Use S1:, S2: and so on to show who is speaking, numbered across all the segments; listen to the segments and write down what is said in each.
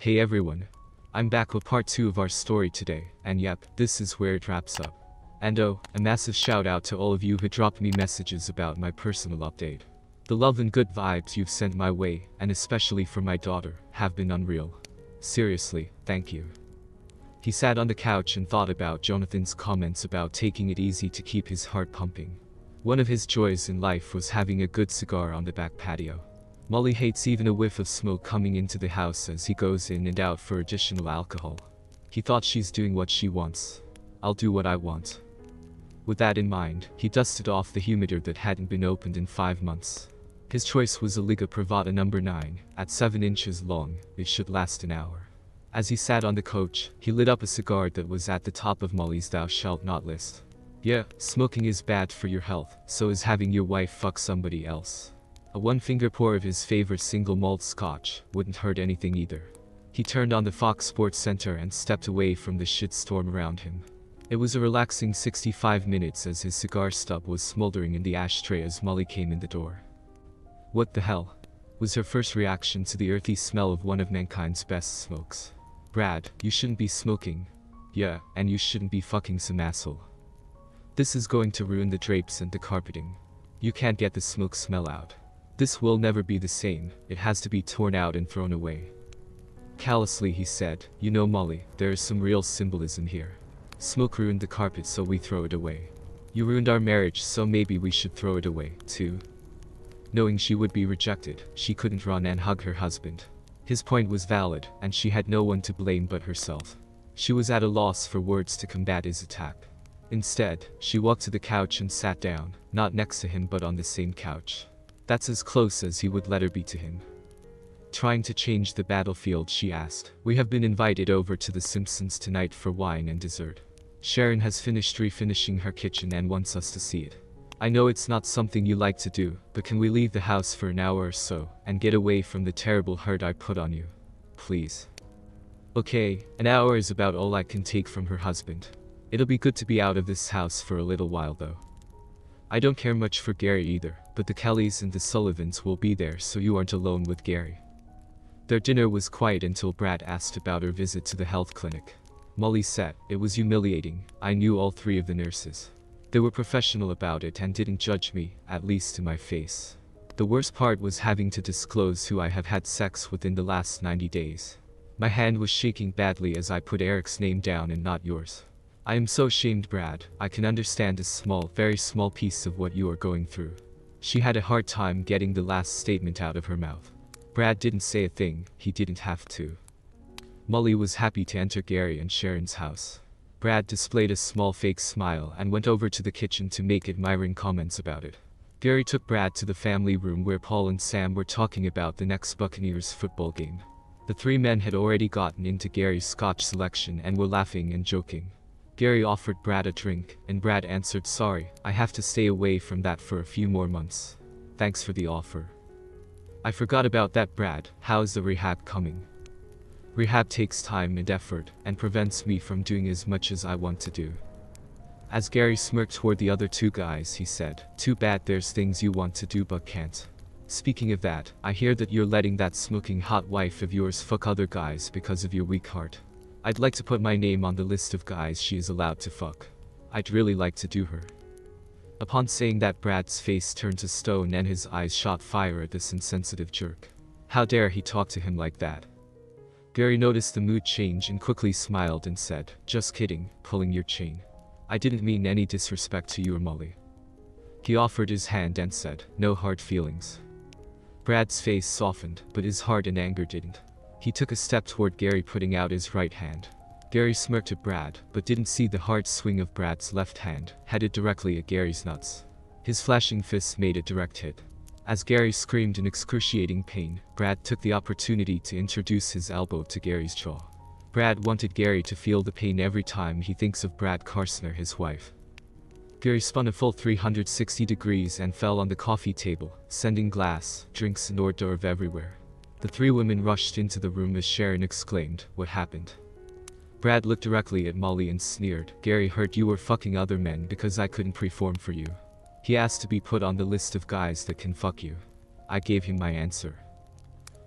S1: Hey everyone. I'm back with part 2 of our story today, and yep, this is where it wraps up. And oh, a massive shout out to all of you who dropped me messages about my personal update. The love and good vibes you've sent my way, and especially for my daughter, have been unreal. Seriously, thank you. He sat on the couch and thought about Jonathan's comments about taking it easy to keep his heart pumping. One of his joys in life was having a good cigar on the back patio. Molly hates even a whiff of smoke coming into the house as he goes in and out for additional alcohol. He thought she's doing what she wants. I'll do what I want. With that in mind, he dusted off the humidor that hadn't been opened in 5 months. His choice was a Liga Privata number 9, at 7 inches long. It should last an hour. As he sat on the couch, he lit up a cigar that was at the top of Molly's thou shalt not list. Yeah, smoking is bad for your health, so is having your wife fuck somebody else. A one-finger pour of his favorite single malt scotch wouldn't hurt anything either. He turned on the Fox Sports Center and stepped away from the shitstorm around him. It was a relaxing 65 minutes as his cigar stub was smoldering in the ashtray as Molly came in the door. What the hell? Was her first reaction to the earthy smell of one of mankind's best smokes. Brad, you shouldn't be smoking. Yeah, and you shouldn't be fucking some asshole. This is going to ruin the drapes and the carpeting. You can't get the smoke smell out. This will never be the same, it has to be torn out and thrown away. Callously he said, you know Molly, there is some real symbolism here. Smoke ruined the carpet so we throw it away. You ruined our marriage so maybe we should throw it away, too. Knowing she would be rejected, she couldn't run and hug her husband. His point was valid, and she had no one to blame but herself. She was at a loss for words to combat his attack. Instead, she walked to the couch and sat down, not next to him but on the same couch. That's as close as he would let her be to him. Trying to change the battlefield, she asked. We have been invited over to the Simpsons tonight for wine and dessert. Sharon has finished refinishing her kitchen and wants us to see it. I know it's not something you like to do, but can we leave the house for an hour or so, and get away from the terrible hurt I put on you? Please. Okay, an hour is about all I can take from her husband. It'll be good to be out of this house for a little while though. I don't care much for Gary either, but the Kellys and the Sullivans will be there so you aren't alone with Gary. Their dinner was quiet until Brad asked about her visit to the health clinic. Molly said, it was humiliating. I knew all 3 of the nurses. They were professional about it and didn't judge me, at least to my face. The worst part was having to disclose who I have had sex with in the last 90 days. My hand was shaking badly as I put Eric's name down and not yours. I am so ashamed, Brad. I can understand a small, very small piece of what you are going through. She had a hard time getting the last statement out of her mouth. Brad didn't say a thing, he didn't have to. Molly was happy to enter Gary and Sharon's house. Brad displayed a small fake smile and went over to the kitchen to make admiring comments about it. Gary took Brad to the family room where Paul and Sam were talking about the next Buccaneers football game. The 3 men had already gotten into Gary's Scotch selection and were laughing and joking. Gary offered Brad a drink, and Brad answered, sorry, I have to stay away from that for a few more months. Thanks for the offer. I forgot about that, Brad. How's the rehab coming? Rehab takes time and effort, and prevents me from doing as much as I want to do. As Gary smirked toward the other 2 guys, he said, too bad there's things you want to do but can't. Speaking of that, I hear that you're letting that smoking hot wife of yours fuck other guys because of your weak heart. I'd like to put my name on the list of guys she is allowed to fuck. I'd really like to do her. Upon saying that, Brad's face turned to stone and his eyes shot fire at this insensitive jerk. How dare he talk to him like that? Gary noticed the mood change and quickly smiled and said, just kidding, pulling your chain. I didn't mean any disrespect to you or Molly. He offered his hand and said, no hard feelings. Brad's face softened, but his heart and anger didn't. He took a step toward Gary, putting out his right hand. Gary smirked at Brad, but didn't see the hard swing of Brad's left hand, headed directly at Gary's nuts. His flashing fists made a direct hit. As Gary screamed in excruciating pain, Brad took the opportunity to introduce his elbow to Gary's jaw. Brad wanted Gary to feel the pain every time he thinks of Brad Carsoner, his wife. Gary spun a full 360 degrees and fell on the coffee table, sending glass, drinks and hors d'oeuvres everywhere. The 3 women rushed into the room as Sharon exclaimed, what happened? Brad looked directly at Molly and sneered, Gary heard you were fucking other men because I couldn't perform for you. He asked to be put on the list of guys that can fuck you. I gave him my answer.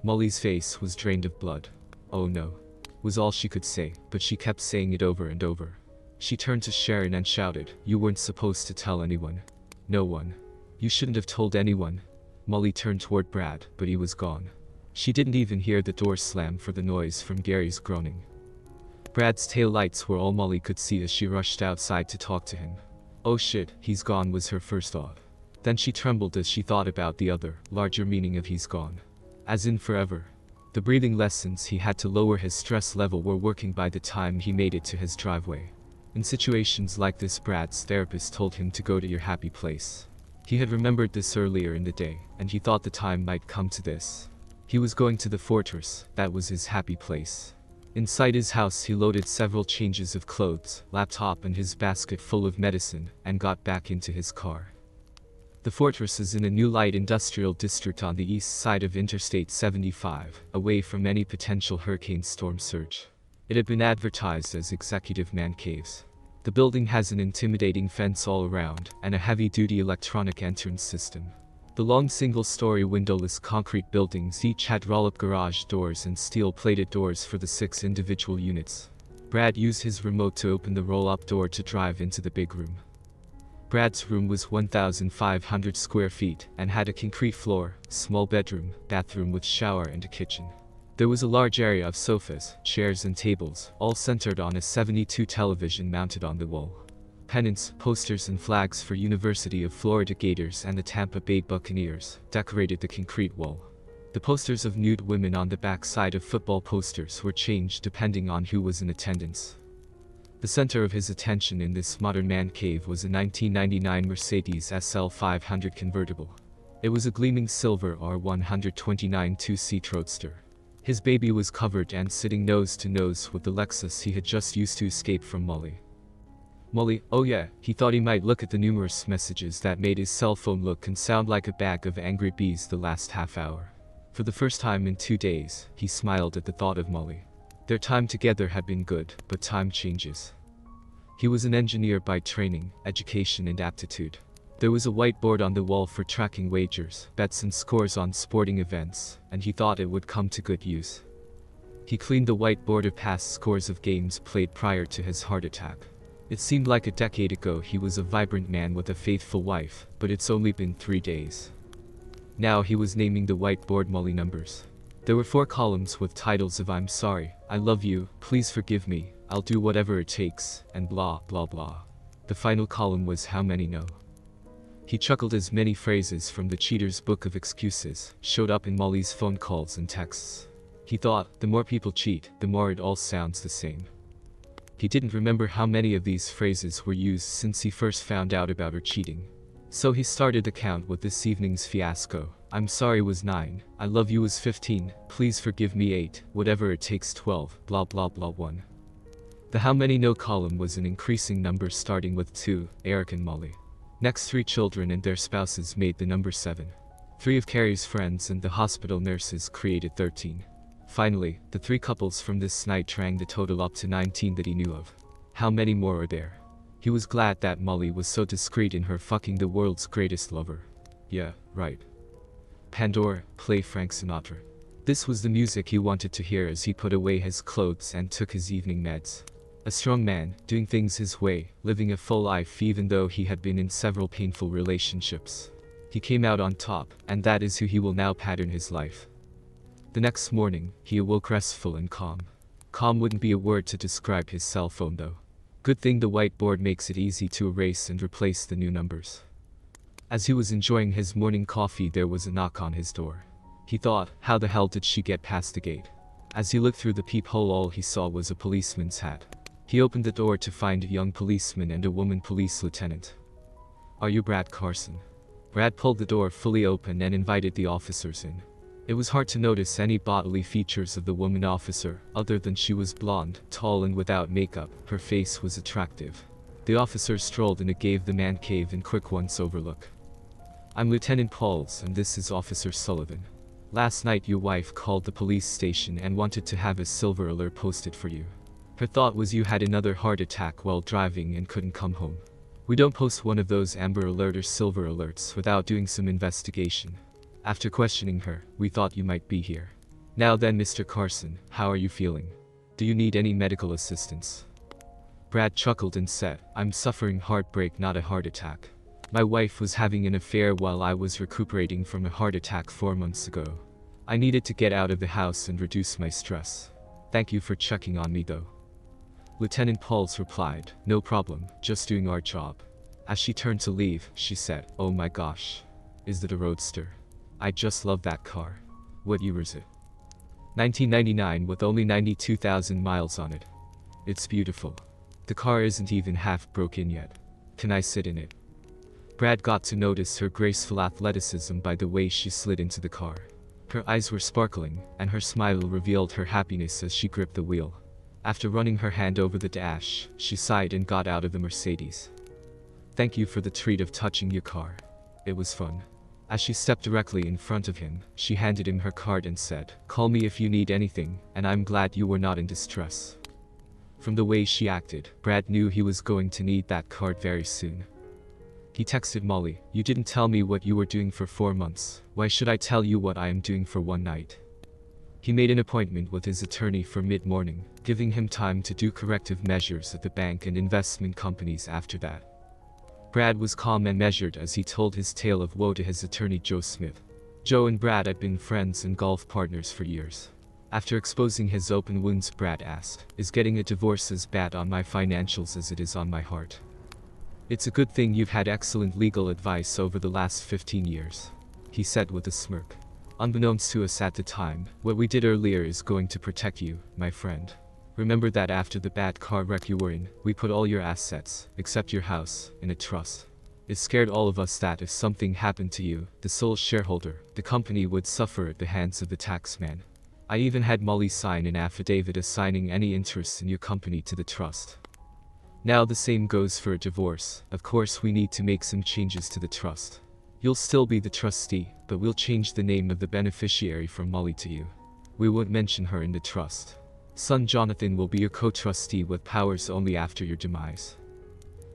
S1: Molly's face was drained of blood. "Oh no," was all she could say, but she kept saying it over and over. She turned to Sharon and shouted, "You weren't supposed to tell anyone." "No one. You shouldn't have told anyone." Molly turned toward Brad, but he was gone. She didn't even hear the door slam for the noise from Gary's groaning. Brad's taillights were all Molly could see as she rushed outside to talk to him. "Oh shit, he's gone," was her first thought. Then she trembled as she thought about the other, larger meaning of he's gone. As in forever. The breathing lessons he had to lower his stress level were working by the time he made it to his driveway. In situations like this, Brad's therapist told him to go to your happy place. He had remembered this earlier in the day, and he thought the time might come to this. He was going to the fortress, that was his happy place. Inside his house he loaded several changes of clothes, laptop and his basket full of medicine, and got back into his car. The fortress is in a new light industrial district on the east side of Interstate 75, away from any potential hurricane storm surge. It had been advertised as executive man caves. The building has an intimidating fence all around, and a heavy-duty electronic entrance system. The long single-story windowless concrete buildings each had roll-up garage doors and steel-plated doors for the 6 individual units. Brad used his remote to open the roll-up door to drive into the big room. Brad's room was 1,500 square feet and had a concrete floor, small bedroom, bathroom with shower and a kitchen. There was a large area of sofas, chairs and tables, all centered on a 72 television mounted on the wall. Pennants, posters and flags for University of Florida Gators and the Tampa Bay Buccaneers decorated the concrete wall. The posters of nude women on the back side of football posters were changed depending on who was in attendance. The center of his attention in this modern man cave was a 1999 Mercedes SL 500 convertible. It was a gleaming silver R129 two-seat roadster. His baby was covered and sitting nose to nose with the Lexus he had just used to escape from Molly. Molly, oh yeah, he thought he might look at the numerous messages that made his cell phone look and sound like a bag of angry bees the last half hour. For the first time in 2 days, he smiled at the thought of Molly. Their time together had been good, but time changes. He was an engineer by training, education and aptitude. There was a whiteboard on the wall for tracking wagers, bets and scores on sporting events, and he thought it would come to good use. He cleaned the whiteboard of past scores of games played prior to his heart attack. It seemed like a decade ago he was a vibrant man with a faithful wife, but it's only been 3 days. Now he was naming the whiteboard Molly numbers. There were 4 columns with titles of "I'm sorry," "I love you," "Please forgive me," "I'll do whatever it takes," and blah blah blah. The final column was "How many know?" He chuckled as many phrases from the cheater's book of excuses showed up in Molly's phone calls and texts. He thought, the more people cheat, the more it all sounds the same. He didn't remember how many of these phrases were used since he first found out about her cheating. So he started the count with this evening's fiasco. "I'm sorry" was 9, "I love you" was 15, "Please forgive me" 8, "Whatever it takes" 12, blah blah blah 1. The "how many know" column was an increasing number starting with 2, Eric and Molly. Next 3 children and their spouses made the number 7. 3 of Carrie's friends and the hospital nurses created 13. Finally, the 3 couples from this night rang the total up to 19 that he knew of. How many more are there? He was glad that Molly was so discreet in her fucking the world's greatest lover. Yeah, right. Pandora, play Frank Sinatra. This was the music he wanted to hear as he put away his clothes and took his evening meds. A strong man, doing things his way, living a full life even though he had been in several painful relationships. He came out on top, and that is who he will now pattern his life. The next morning, he awoke restful and calm. Calm wouldn't be a word to describe his cell phone though. Good thing the whiteboard makes it easy to erase and replace the new numbers. As he was enjoying his morning coffee, there was a knock on his door. He thought, how the hell did she get past the gate? As he looked through the peephole, all he saw was a policeman's hat. He opened the door to find a young policeman and a woman police lieutenant. "Are you Brad Carson?" Brad pulled the door fully open and invited the officers in. It was hard to notice any bodily features of the woman officer, other than she was blonde, tall and without makeup. Her face was attractive. The officers strolled in and gave the man cave a quick once-over look. "I'm Lieutenant Pauls and this is Officer Sullivan. Last night your wife called the police station and wanted to have a silver alert posted for you. Her thought was you had another heart attack while driving and couldn't come home. We don't post one of those Amber Alert or Silver Alerts without doing some investigation. After questioning her, we thought you might be here. Now then, Mr. Carson, how are you feeling? Do you need any medical assistance? Brad chuckled and said, I'm suffering heartbreak, not a heart attack. My wife was having an affair while I was recuperating from a heart attack 4 months ago. I needed to get out of the house and reduce my stress. Thank you for checking on me though. Lieutenant Pauls replied, no problem, just doing our job. As she turned to leave, she said, oh my gosh. Is that a roadster? I just love that car. What year is it? 1999 with only 92,000 miles on it. It's beautiful. The car isn't even half broken yet. Can I sit in it? Brad got to notice her graceful athleticism by the way she slid into the car. Her eyes were sparkling, and her smile revealed her happiness as she gripped the wheel. After running her hand over the dash, she sighed and got out of the Mercedes. Thank you for the treat of touching your car. It was fun. As she stepped directly in front of him, she handed him her card and said, call me if you need anything, and I'm glad you were not in distress. From the way she acted, Brad knew he was going to need that card very soon. He texted Molly, you didn't tell me what you were doing for 4 months. Why should I tell you what I am doing for one night? He made an appointment with his attorney for mid-morning, giving him time to do corrective measures at the bank and investment companies after that. Brad was calm and measured as he told his tale of woe to his attorney Joe Smith. Joe and Brad had been friends and golf partners for years. After exposing his open wounds, Brad asked, is getting a divorce as bad on my financials as it is on my heart? It's a good thing you've had excellent legal advice over the last 15 years, he said with a smirk. Unbeknownst to us at the time, what we did earlier is going to protect you, my friend. Remember that after the bad car wreck you were in, we put all your assets, except your house, in a trust. It scared all of us that if something happened to you, the sole shareholder, the company would suffer at the hands of the taxman. I even had Molly sign an affidavit assigning any interest in your company to the trust. Now the same goes for a divorce. Of course we need to make some changes to the trust. You'll still be the trustee, but we'll change the name of the beneficiary from Molly to you. We won't mention her in the trust. Son Jonathan will be your co-trustee with powers only after your demise.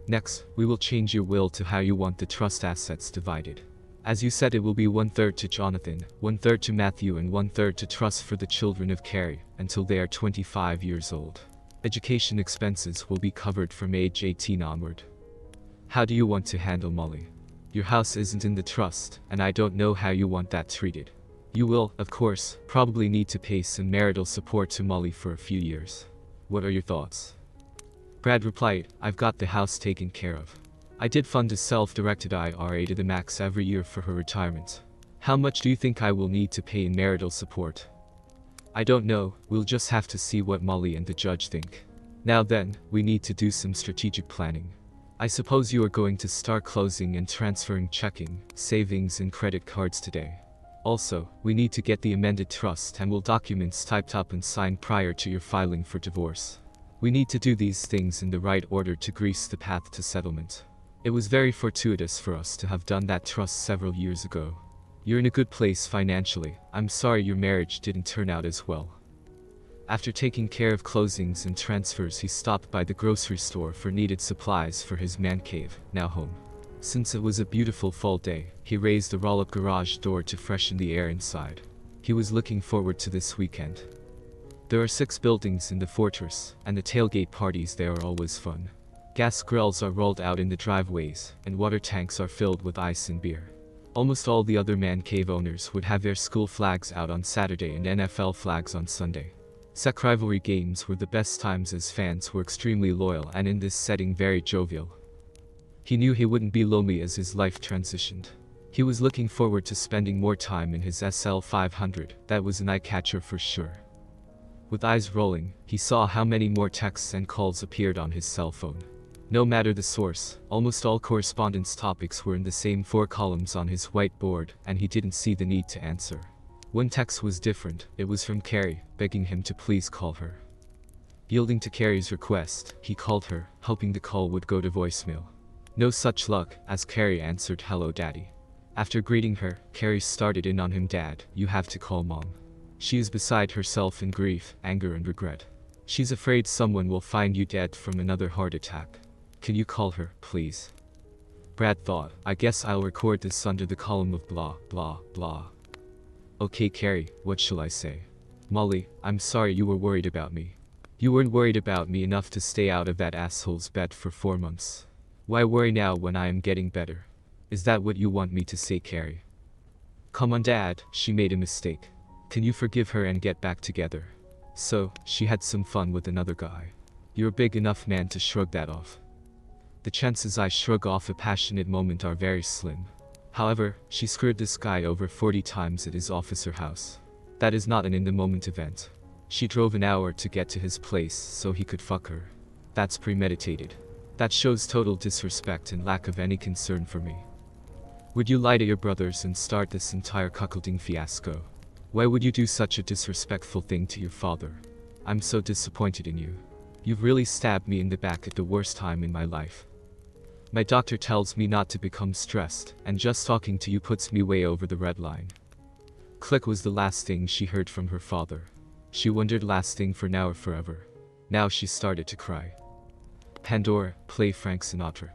S1: Next, we will change your will to how you want the trust assets divided. As you said, it will be 1/3 to Jonathan, 1/3 to Matthew, and 1/3 to trust for the children of Carrie, until they are 25 years old. Education expenses will be covered from age 18 onward. How do you want to handle Molly? Your house isn't in the trust, and I don't know how you want that treated. You will, of course, probably need to pay some marital support to Molly for a few years. What are your thoughts? Brad replied, I've got the house taken care of. I did fund a self-directed IRA to the max every year for her retirement. How much do you think I will need to pay in marital support? I don't know, we'll just have to see what Molly and the judge think. Now then, we need to do some strategic planning. I suppose you are going to start closing and transferring checking, savings and credit cards today. Also, we need to get the amended trust and will documents typed up and signed prior to your filing for divorce. We need to do these things in the right order to grease the path to settlement. It was very fortuitous for us to have done that trust several years ago. You're in a good place financially. I'm sorry your marriage didn't turn out as well. After taking care of closings and transfers, he stopped by the grocery store for needed supplies for his man cave, now home. Since it was a beautiful fall day, he raised the roll-up garage door to freshen the air inside. He was looking forward to this weekend. There are 6 buildings in the fortress, and the tailgate parties there are always fun. Gas grills are rolled out in the driveways, and water tanks are filled with ice and beer. Almost all the other man cave owners would have their school flags out on Saturday and NFL flags on Sunday. Sec rivalry games were the best times as fans were extremely loyal and in this setting very jovial. He knew he wouldn't be lonely as his life transitioned. He was looking forward to spending more time in his SL 500, that was an eye-catcher for sure. With eyes rolling, he saw how many more texts and calls appeared on his cell phone. No matter the source, almost all correspondence topics were in the same 4 columns on his whiteboard, and he didn't see the need to answer. One text was different. It was from Carrie, begging him to please call her. Yielding to Carrie's request, he called her, hoping the call would go to voicemail. No such luck, as Carrie answered, "Hello, Daddy." After greeting her, Carrie started in on him. "Dad, you have to call Mom. She is beside herself in grief, anger and regret. She's afraid someone will find you dead from another heart attack. Can you call her, please?" Brad thought, I guess I'll record this under the column of blah, blah, blah. Okay Carrie, what shall I say? Molly, I'm sorry you were worried about me. You weren't worried about me enough to stay out of that asshole's bed for 4 months. Why worry now when I am getting better? Is that what you want me to say, Carrie? Come on, Dad, she made a mistake. Can you forgive her and get back together? So, she had some fun with another guy. You're a big enough man to shrug that off. The chances I shrug off a passionate moment are very slim. However, she screwed this guy over 40 times at his officer house. That is not an in-the-moment event. She drove an hour to get to his place so he could fuck her. That's premeditated. That shows total disrespect and lack of any concern for me. Would you lie to your brothers and start this entire cuckolding fiasco? Why would you do such a disrespectful thing to your father? I'm so disappointed in you. You've really stabbed me in the back at the worst time in my life. My doctor tells me not to become stressed, and just talking to you puts me way over the red line. Click was the last thing she heard from her father. She wondered lasting for now or forever. Now she started to cry. Pandora, play Frank Sinatra.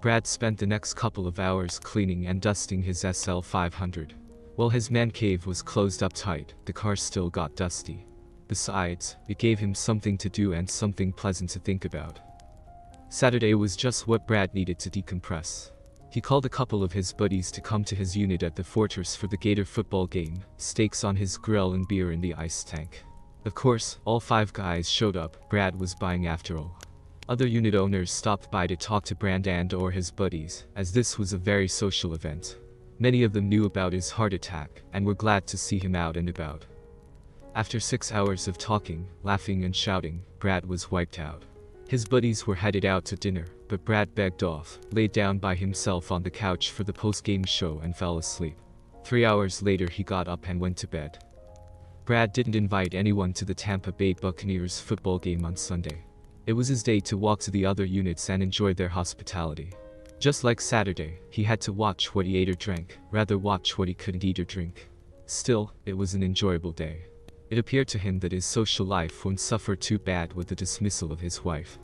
S1: Brad spent the next couple of hours cleaning and dusting his SL 500. While his man cave was closed up tight, the car still got dusty. Besides, it gave him something to do and something pleasant to think about. Saturday was just what Brad needed to decompress. He called a couple of his buddies to come to his unit at the Fortress for the Gator football game, steaks on his grill and beer in the ice tank. Of course, all 5 guys showed up. Brad was buying after all. Other unit owners stopped by to talk to Brad and or his buddies, as this was a very social event. Many of them knew about his heart attack, and were glad to see him out and about. After 6 hours of talking, laughing and shouting, Brad was wiped out. His buddies were headed out to dinner, but Brad begged off, laid down by himself on the couch for the post-game show and fell asleep. 3 hours later he got up and went to bed. Brad didn't invite anyone to the Tampa Bay Buccaneers football game on Sunday. It was his day to walk to the other units and enjoy their hospitality. Just like Saturday, he had to watch what he ate or drank, rather watch what he couldn't eat or drink. Still, it was an enjoyable day. It appeared to him that his social life wouldn't suffer too bad with the dismissal of his wife.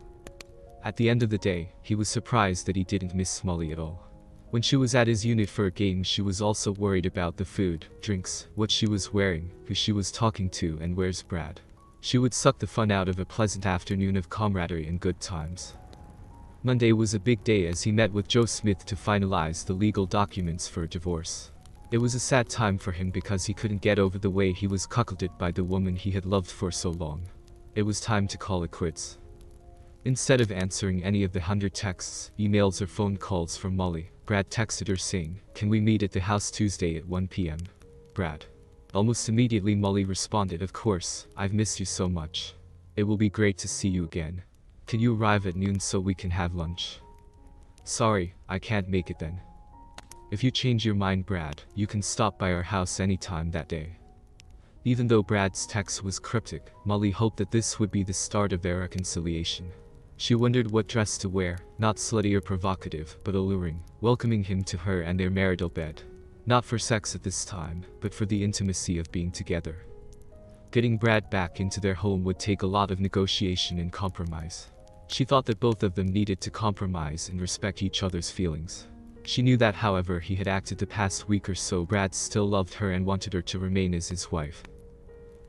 S1: At the end of the day, he was surprised that he didn't miss Molly at all. When she was at his unit for a game, she was also worried about the food, drinks, what she was wearing, who she was talking to, and where's Brad. She would suck the fun out of a pleasant afternoon of camaraderie and good times. Monday was a big day as he met with Joe Smith to finalize the legal documents for a divorce. It was a sad time for him because he couldn't get over the way he was cuckolded by the woman he had loved for so long. It was time to call it quits. Instead of answering any of the 100 texts, emails or phone calls from Molly, Brad texted her saying, "Can we meet at the house Tuesday at 1 p.m? Brad. Almost immediately Molly responded, "Of course, I've missed you so much. It will be great to see you again. Can you arrive at noon so we can have lunch?" "Sorry, I can't make it then. If you change your mind, Brad, you can stop by our house anytime that day." Even though Brad's text was cryptic, Molly hoped that this would be the start of their reconciliation. She wondered what dress to wear, not slutty or provocative, but alluring, welcoming him to her and their marital bed. Not for sex at this time, but for the intimacy of being together. Getting Brad back into their home would take a lot of negotiation and compromise. She thought that both of them needed to compromise and respect each other's feelings. She knew that however he had acted the past week or so, Brad still loved her and wanted her to remain as his wife.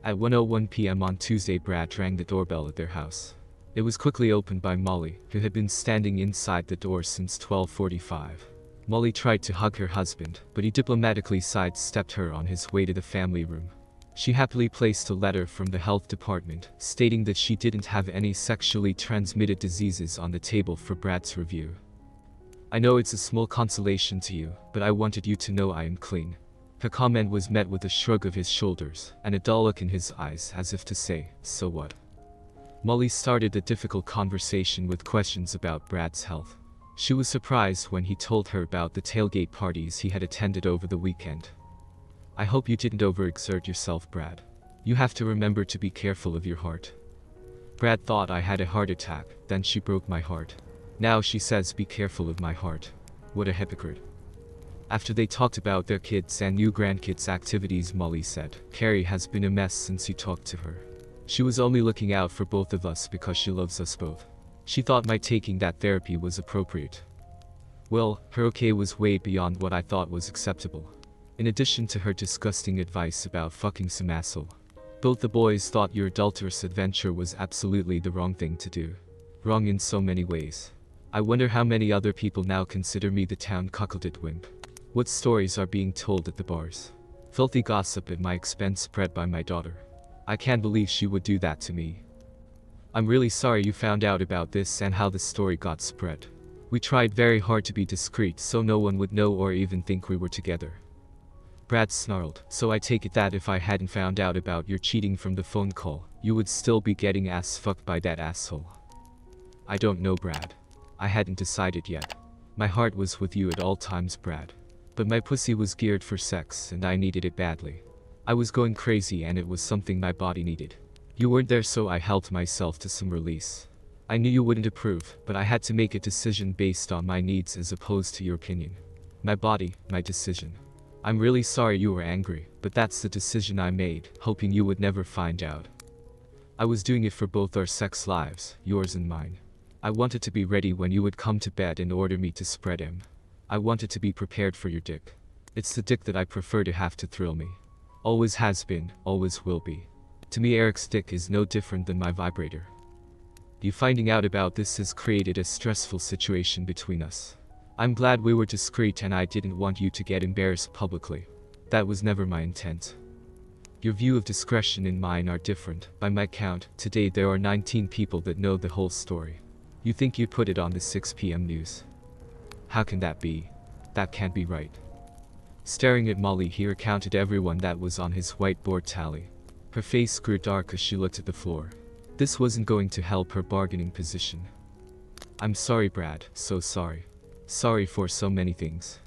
S1: At 1:01 p.m. on Tuesday, Brad rang the doorbell at their house. It was quickly opened by Molly, who had been standing inside the door since 12:45. Molly tried to hug her husband, but he diplomatically sidestepped her on his way to the family room. She happily placed a letter from the health department, stating that she didn't have any sexually transmitted diseases on the table for Brad's review. "I know it's a small consolation to you, but I wanted you to know I am clean." Her comment was met with a shrug of his shoulders, and a dull look in his eyes as if to say, "So what?" Molly started the difficult conversation with questions about Brad's health. She was surprised when he told her about the tailgate parties he had attended over the weekend. "I hope you didn't overexert yourself, Brad. You have to remember to be careful of your heart." Brad thought I had a heart attack, then she broke my heart. Now she says be careful of my heart. What a hypocrite. After they talked about their kids and new grandkids' activities, Molly said, "Carrie has been a mess since you talked to her. She was only looking out for both of us because she loves us both. She thought my taking that therapy was appropriate." Well, her okay was way beyond what I thought was acceptable. In addition to her disgusting advice about fucking some asshole, Both the boys thought your adulterous adventure was absolutely the wrong thing to do. Wrong in so many ways. I wonder how many other people now consider me the town cuckolded wimp. What stories are being told at the bars? Filthy gossip at my expense spread by my daughter. I can't believe she would do that to me. I'm really sorry you found out about this and how the story got spread. We tried very hard to be discreet so no one would know or even think we were together. Brad snarled, so I take it that if I hadn't found out about your cheating from the phone call, you would still be getting ass fucked by that asshole. I don't know, Brad. I hadn't decided yet. My heart was with you at all times, Brad. But my pussy was geared for sex and I needed it badly. I was going crazy and it was something my body needed. You weren't there, so I helped myself to some release. I knew you wouldn't approve, but I had to make a decision based on my needs as opposed to your opinion. My body, my decision. I'm really sorry you were angry, but that's the decision I made, hoping you would never find out. I was doing it for both our sex lives, yours and mine. I wanted to be ready when you would come to bed and order me to spread him. I wanted to be prepared for your dick. It's the dick that I prefer to have to thrill me. Always has been, always will be. To me, Eric's dick is no different than my vibrator. You finding out about this has created a stressful situation between us. I'm glad we were discreet and I didn't want you to get embarrassed publicly. That was never my intent. Your view of discretion and mine are different. By my count, today there are 19 people that know the whole story. You think you put it on the 6 p.m. news? How can that be? That can't be right. Staring at Molly, he recounted everyone that was on his whiteboard tally. Her face grew dark as she looked at the floor. This wasn't going to help her bargaining position. I'm sorry, Brad, so sorry. Sorry for so many things.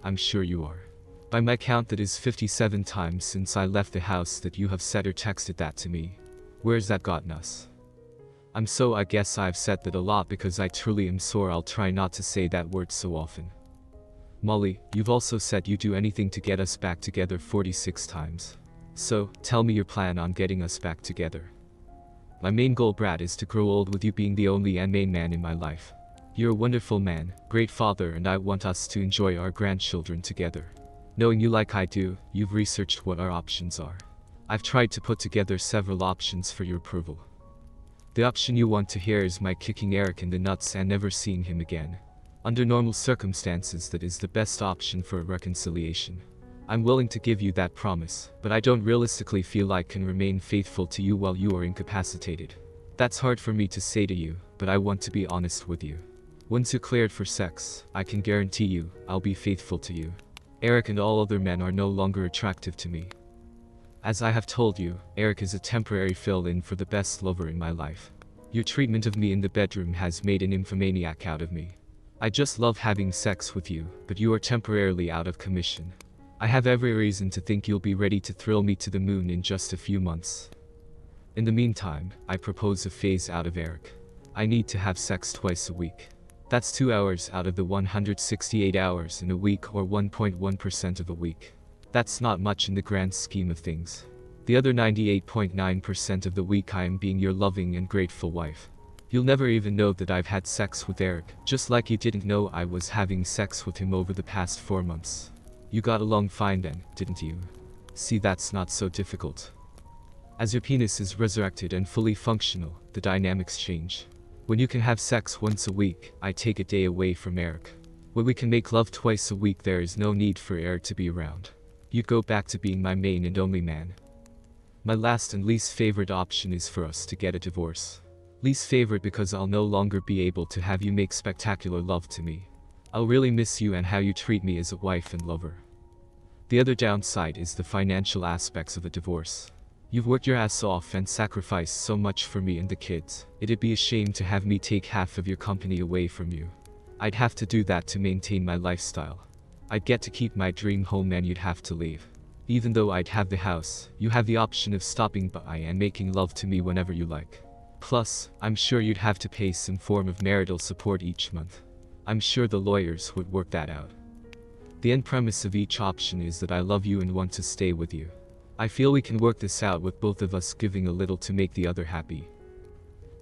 S1: I'm sure you are. By my count, that is 57 times since I left the house that you have said or texted that to me. Where's that gotten us? I guess I've said that a lot because I truly am sore. I'll try not to say that word so often. Molly, you've also said you'd do anything to get us back together 46 times. So, tell me your plan on getting us back together. My main goal, Brad, is to grow old with you being the only and main man in my life. You're a wonderful man, great father, and I want us to enjoy our grandchildren together. Knowing you like I do, you've researched what our options are. I've tried to put together several options for your approval. The option you want to hear is my kicking Eric in the nuts and never seeing him again. Under normal circumstances, that is the best option for a reconciliation. I'm willing to give you that promise, but I don't realistically feel I can remain faithful to you while you are incapacitated. That's hard for me to say to you, but I want to be honest with you. Once you're cleared for sex, I can guarantee you, I'll be faithful to you. Eric and all other men are no longer attractive to me. As I have told you, Eric is a temporary fill-in for the best lover in my life. Your treatment of me in the bedroom has made an nymphomaniac out of me. I just love having sex with you, but you are temporarily out of commission. I have every reason to think you'll be ready to thrill me to the moon in just a few months. In the meantime, I propose a phase out of Eric. I need to have sex twice a week. That's 2 hours out of the 168 hours in a week, or 1.1% of a week. That's not much in the grand scheme of things. The other 98.9% of the week I am being your loving and grateful wife. You'll never even know that I've had sex with Eric, just like you didn't know I was having sex with him over the past 4 months. You got along fine then, didn't you? See, that's not so difficult. As your penis is resurrected and fully functional, the dynamics change. When you can have sex once a week, I take a day away from Eric. When we can make love twice a week, there is no need for Eric to be around. You'd go back to being my main and only man. My last and least favorite option is for us to get a divorce. Least favorite because I'll no longer be able to have you make spectacular love to me. I'll really miss you and how you treat me as a wife and lover. The other downside is the financial aspects of a divorce. You've worked your ass off and sacrificed so much for me and the kids. It'd be a shame to have me take half of your company away from you. I'd have to do that to maintain my lifestyle. I'd get to keep my dream home and you'd have to leave. Even though I'd have the house, you have the option of stopping by and making love to me whenever you like. Plus, I'm sure you'd have to pay some form of marital support each month. I'm sure the lawyers would work that out. The end premise of each option is that I love you and want to stay with you. I feel we can work this out with both of us giving a little to make the other happy.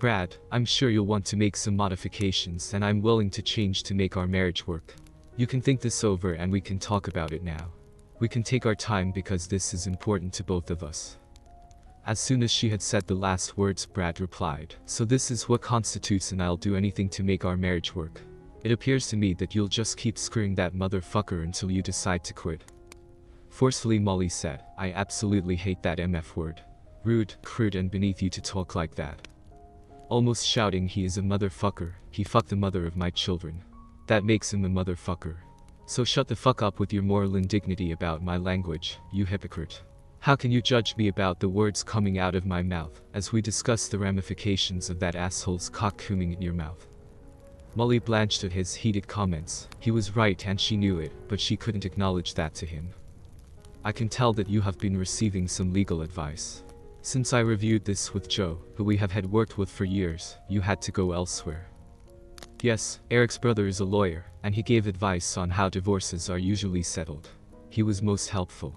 S1: Brad, I'm sure you'll want to make some modifications and I'm willing to change to make our marriage work. You can think this over and we can talk about it now. We can take our time because this is important to both of us. As soon as she had said the last words, Brad replied, "So this is what constitutes and I'll do anything to make our marriage work. It appears to me that you'll just keep screwing that motherfucker until you decide to quit." Forcefully, Molly said, "I absolutely hate that MF word. Rude, crude and beneath you to talk like that." Almost shouting, "He is a motherfucker, he fucked the mother of my children. That makes him a motherfucker. So shut the fuck up with your moral indignity about my language, you hypocrite. How can you judge me about the words coming out of my mouth, as we discuss the ramifications of that asshole's cock coming in your mouth?" Molly blanched at his heated comments. He was right and she knew it, but she couldn't acknowledge that to him. "I can tell that you have been receiving some legal advice. Since I reviewed this with Joe, who we have had worked with for years, you had to go elsewhere." Yes, Eric's brother is a lawyer, and he gave advice on how divorces are usually settled. He was most helpful.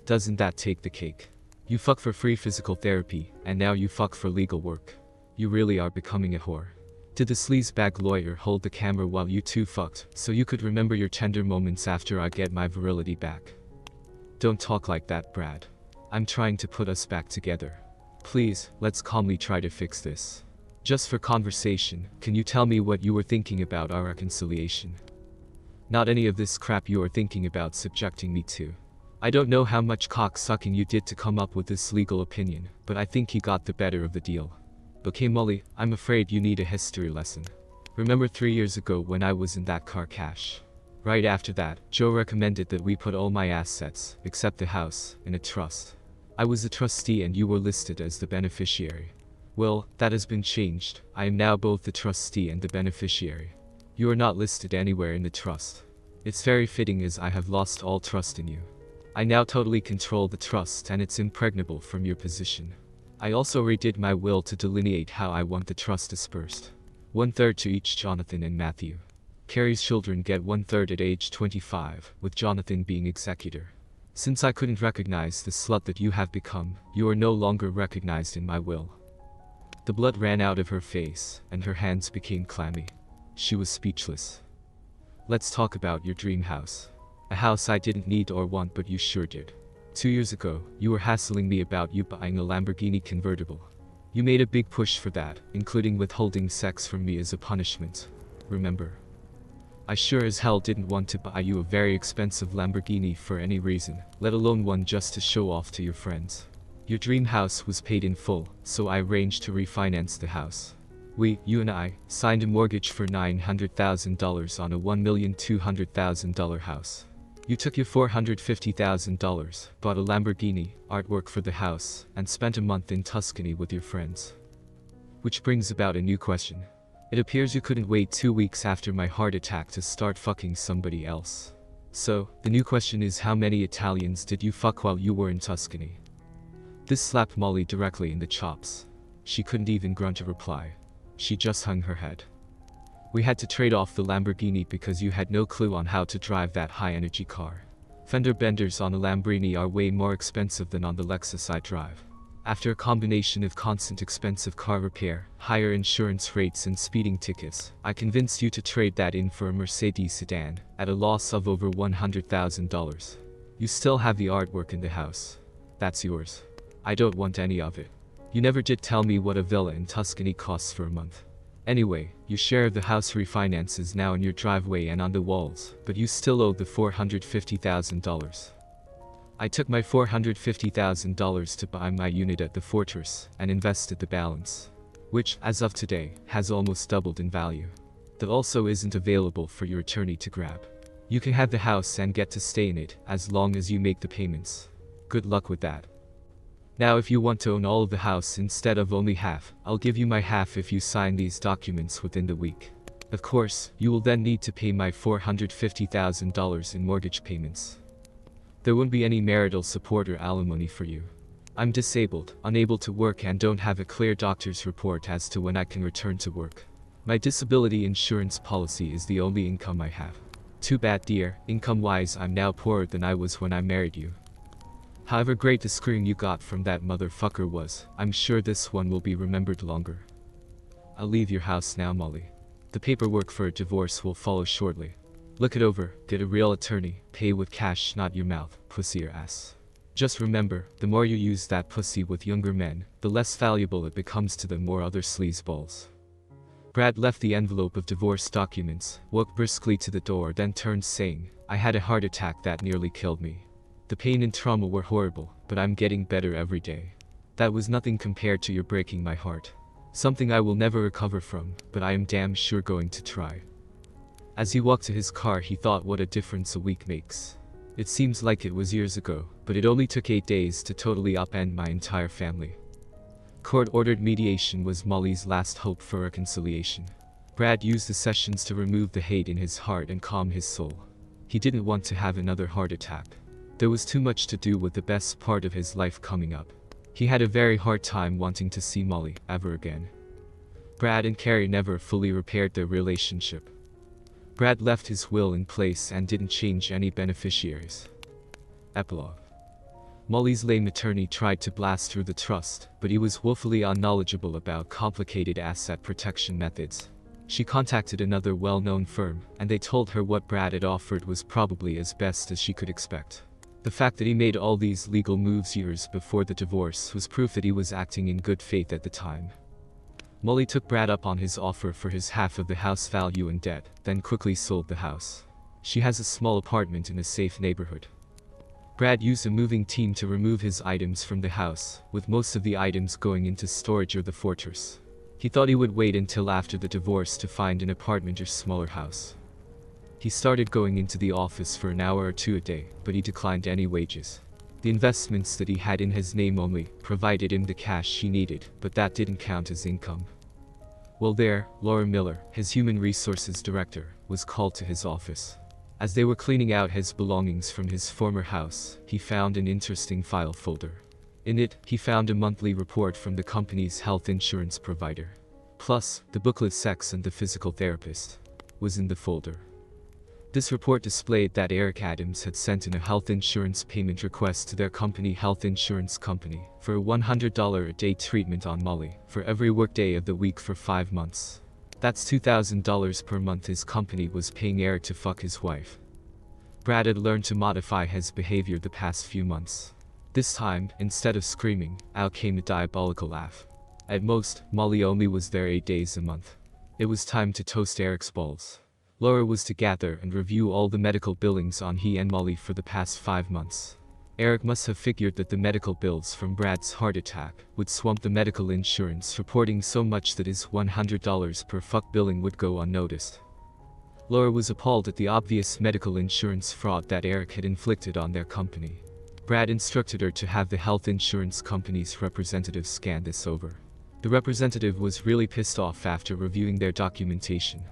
S1: Doesn't that take the cake? You fuck for free physical therapy, and now you fuck for legal work. You really are becoming a whore. Did the sleazebag lawyer hold the camera while you two fucked, so you could remember your tender moments after I get my virility back? Don't talk like that, Brad. I'm trying to put us back together. Please, let's calmly try to fix this. Just for conversation, can you tell me what you were thinking about our reconciliation? Not any of this crap you are thinking about subjecting me to. I don't know how much cock-sucking you did to come up with this legal opinion, but I think you got the better of the deal. Okay, Molly, I'm afraid you need a history lesson. Remember 3 years ago when I was in that car crash? Right after that, Joe recommended that we put all my assets, except the house, in a trust. I was a trustee and you were listed as the beneficiary. Well, that has been changed. I am now both the trustee and the beneficiary. You are not listed anywhere in the trust. It's very fitting as I have lost all trust in you. I now totally control the trust and it's impregnable from your position. I also redid my will to delineate how I want the trust dispersed. 1/3 to each Jonathan and Matthew. Carrie's children get 1/3 at age 25, with Jonathan being executor. Since I couldn't recognize the slut that you have become, you are no longer recognized in my will. The blood ran out of her face, and her hands became clammy. She was speechless. Let's talk about your dream house. A house I didn't need or want, but you sure did. 2 years ago, you were hassling me about you buying a Lamborghini convertible. You made a big push for that, including withholding sex from me as a punishment. Remember? I sure as hell didn't want to buy you a very expensive Lamborghini for any reason, let alone one just to show off to your friends. Your dream house was paid in full, so I arranged to refinance the house. You and I, signed a mortgage for $900,000 on a $1,200,000 house. You took your $450,000, bought a Lamborghini, artwork for the house, and spent a month in Tuscany with your friends. Which brings about a new question. It appears you couldn't wait 2 weeks after my heart attack to start fucking somebody else. So, the new question is, how many Italians did you fuck while you were in Tuscany? This slapped Molly directly in the chops. She couldn't even grunt a reply. She just hung her head. We had to trade off the Lamborghini because you had no clue on how to drive that high-energy car. Fender benders on a Lamborghini are way more expensive than on the Lexus I drive. After a combination of constant expensive car repair, higher insurance rates and speeding tickets, I convinced you to trade that in for a Mercedes sedan, at a loss of over $100,000. You still have the artwork in the house. That's yours. I don't want any of it. You never did tell me what a villa in Tuscany costs for a month. Anyway, your share of the house refinance is now in your driveway and on the walls, but you still owe the $450,000. I took my $450,000 to buy my unit at the Fortress, and invested the balance. Which, as of today, has almost doubled in value. That also isn't available for your attorney to grab. You can have the house and get to stay in it, as long as you make the payments. Good luck with that. Now if you want to own all of the house instead of only half, I'll give you my half if you sign these documents within the week. Of course, you will then need to pay my $450,000 in mortgage payments. There won't be any marital support or alimony for you. I'm disabled, unable to work and don't have a clear doctor's report as to when I can return to work. My disability insurance policy is the only income I have. Too bad, dear, income-wise I'm now poorer than I was when I married you. However great the screwing you got from that motherfucker was, I'm sure this one will be remembered longer. I'll leave your house now, Molly. The paperwork for a divorce will follow shortly. Look it over, get a real attorney, pay with cash, not your mouth, pussy or ass. Just remember, the more you use that pussy with younger men, the less valuable it becomes to them or other sleazeballs. Brad left the envelope of divorce documents, walked briskly to the door, then turned saying, "I had a heart attack that nearly killed me. The pain and trauma were horrible, but I'm getting better every day. That was nothing compared to your breaking my heart. Something I will never recover from, but I am damn sure going to try." As he walked to his car, he thought what a difference a week makes. It seems like it was years ago, but it only took 8 days to totally upend my entire family. Court-ordered mediation was Molly's last hope for reconciliation. Brad used the sessions to remove the hate in his heart and calm his soul. He didn't want to have another heart attack. There was too much to do with the best part of his life coming up. He had a very hard time wanting to see Molly ever again. Brad and Carrie never fully repaired their relationship. Brad left his will in place and didn't change any beneficiaries. Epilogue. Molly's lame attorney tried to blast through the trust, but he was woefully unknowledgeable about complicated asset protection methods. She contacted another well-known firm, and they told her what Brad had offered was probably as best as she could expect. The fact that he made all these legal moves years before the divorce was proof that he was acting in good faith at the time. Molly took Brad up on his offer for his half of the house value and debt, then quickly sold the house. She has a small apartment in a safe neighborhood. Brad used a moving team to remove his items from the house, with most of the items going into storage or the fortress. He thought he would wait until after the divorce to find an apartment or smaller house. He started going into the office for an hour or two a day, but he declined any wages. The investments that he had in his name only provided him the cash he needed, but that didn't count as income. Well, there, Laura Miller, his human resources director, was called to his office. As they were cleaning out his belongings from his former house, he found an interesting file folder. In it, he found a monthly report from the company's health insurance provider. Plus, the booklet Sex and the Physical Therapist was in the folder. This report displayed that Eric Adams had sent in a health insurance payment request to their company health insurance company for a $100 a day treatment on Molly for every workday of the week for 5 months. That's $2,000 per month his company was paying Eric to fuck his wife. Brad had learned to modify his behavior the past few months. This time, instead of screaming, out came a diabolical laugh. At most, Molly only was there 8 days a month. It was time to toast Eric's balls. Laura was to gather and review all the medical billings on he and Molly for the past 5 months. Eric must have figured that the medical bills from Brad's heart attack would swamp the medical insurance reporting so much that his $100 per fuck billing would go unnoticed. Laura was appalled at the obvious medical insurance fraud that Eric had inflicted on their company. Brad instructed her to have the health insurance company's representative scan this over. The representative was really pissed off after reviewing their documentation.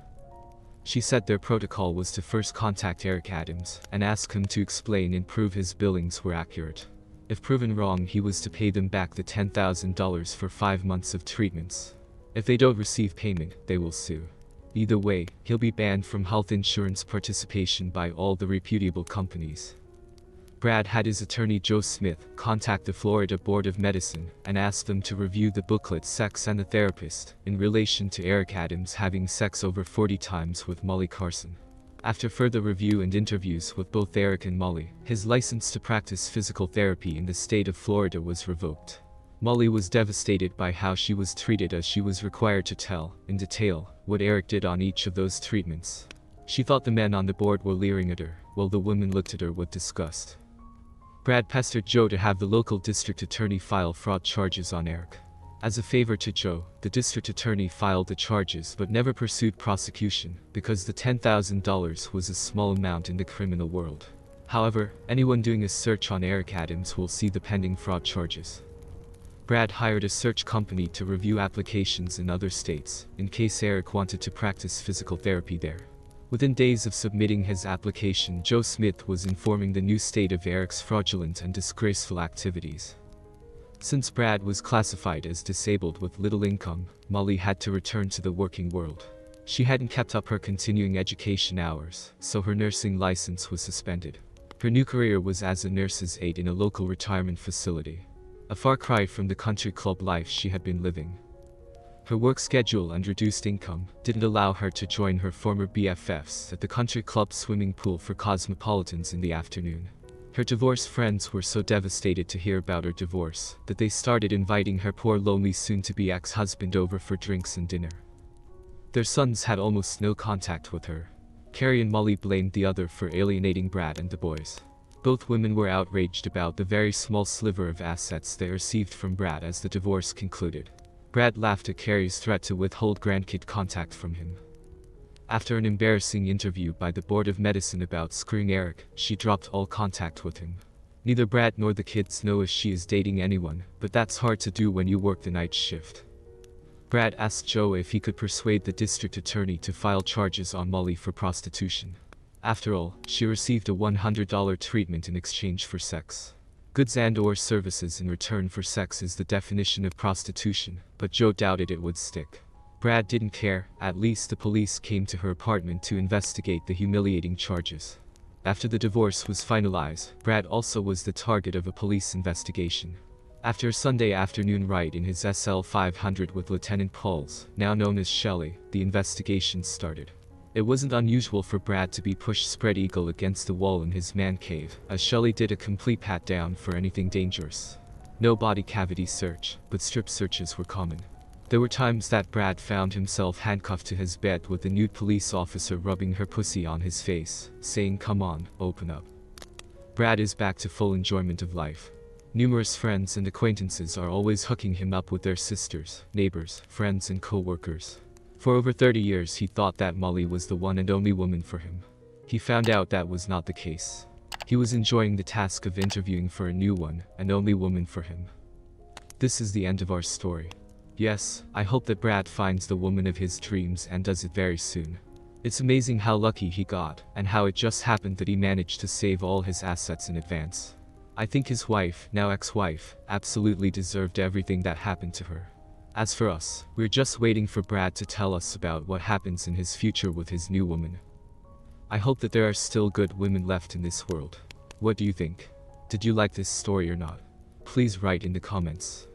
S1: She said their protocol was to first contact Eric Adams and ask him to explain and prove his billings were accurate. If proven wrong, he was to pay them back the $10,000 for 5 months of treatments. If they don't receive payment, they will sue. Either way, he'll be banned from health insurance participation by all the reputable companies. Brad had his attorney Joe Smith contact the Florida Board of Medicine and ask them to review the booklet Sex and the Therapist in relation to Eric Adams having sex over 40 times with Molly Carson. After further review and interviews with both Eric and Molly, his license to practice physical therapy in the state of Florida was revoked. Molly was devastated by how she was treated as she was required to tell, in detail, what Eric did on each of those treatments. She thought the men on the board were leering at her, while the women looked at her with disgust. Brad pestered Joe to have the local district attorney file fraud charges on Eric. As a favor to Joe, the district attorney filed the charges but never pursued prosecution because the $10,000 was a small amount in the criminal world. However, anyone doing a search on Eric Adams will see the pending fraud charges. Brad hired a search company to review applications in other states, in case Eric wanted to practice physical therapy there. Within days of submitting his application, Joe Smith was informing the new state of Eric's fraudulent and disgraceful activities. Since Brad was classified as disabled with little income, Molly had to return to the working world. She hadn't kept up her continuing education hours, so her nursing license was suspended. Her new career was as a nurse's aide in a local retirement facility. A far cry from the country club life she had been living. Her work schedule and reduced income didn't allow her to join her former BFFs at the country club swimming pool for cosmopolitans in the afternoon. Her divorced friends were so devastated to hear about her divorce that they started inviting her poor lonely soon-to-be ex-husband over for drinks and dinner. Their sons had almost no contact with her. Carrie and Molly blamed the other for alienating Brad and the boys. Both women were outraged about the very small sliver of assets they received from Brad as the divorce concluded. Brad laughed at Carrie's threat to withhold grandkid contact from him. After an embarrassing interview by the Board of Medicine about screwing Eric, she dropped all contact with him. Neither Brad nor the kids know if she is dating anyone, but that's hard to do when you work the night shift. Brad asked Joe if he could persuade the district attorney to file charges on Molly for prostitution. After all, she received a $100 treatment in exchange for sex. Goods and/or services in return for sex is the definition of prostitution, but Joe doubted it would stick. Brad didn't care. At least the police came to her apartment to investigate the humiliating charges. After the divorce was finalized, Brad also was the target of a police investigation. After a Sunday afternoon ride in his SL 500 with Lieutenant Pauls, now known as Shelley, the investigation started. It wasn't unusual for Brad to be pushed spread eagle against the wall in his man cave, as Shelley did a complete pat-down for anything dangerous. No body cavity search, but strip searches were common. There were times that Brad found himself handcuffed to his bed with a nude police officer rubbing her pussy on his face, saying, "Come on, open up." Brad is back to full enjoyment of life. Numerous friends and acquaintances are always hooking him up with their sisters, neighbors, friends and co-workers. For over 30 years he thought that Molly was the one and only woman for him. He found out that was not the case. He was enjoying the task of interviewing for a new one and only woman for him. This is the end of our story. Yes, I hope that Brad finds the woman of his dreams and does it very soon. It's amazing how lucky he got, and how it just happened that he managed to save all his assets in advance. I think his wife, now ex-wife, absolutely deserved everything that happened to her. As for us, we're just waiting for Brad to tell us about what happens in his future with his new woman. I hope that there are still good women left in this world. What do you think? Did you like this story or not? Please write in the comments.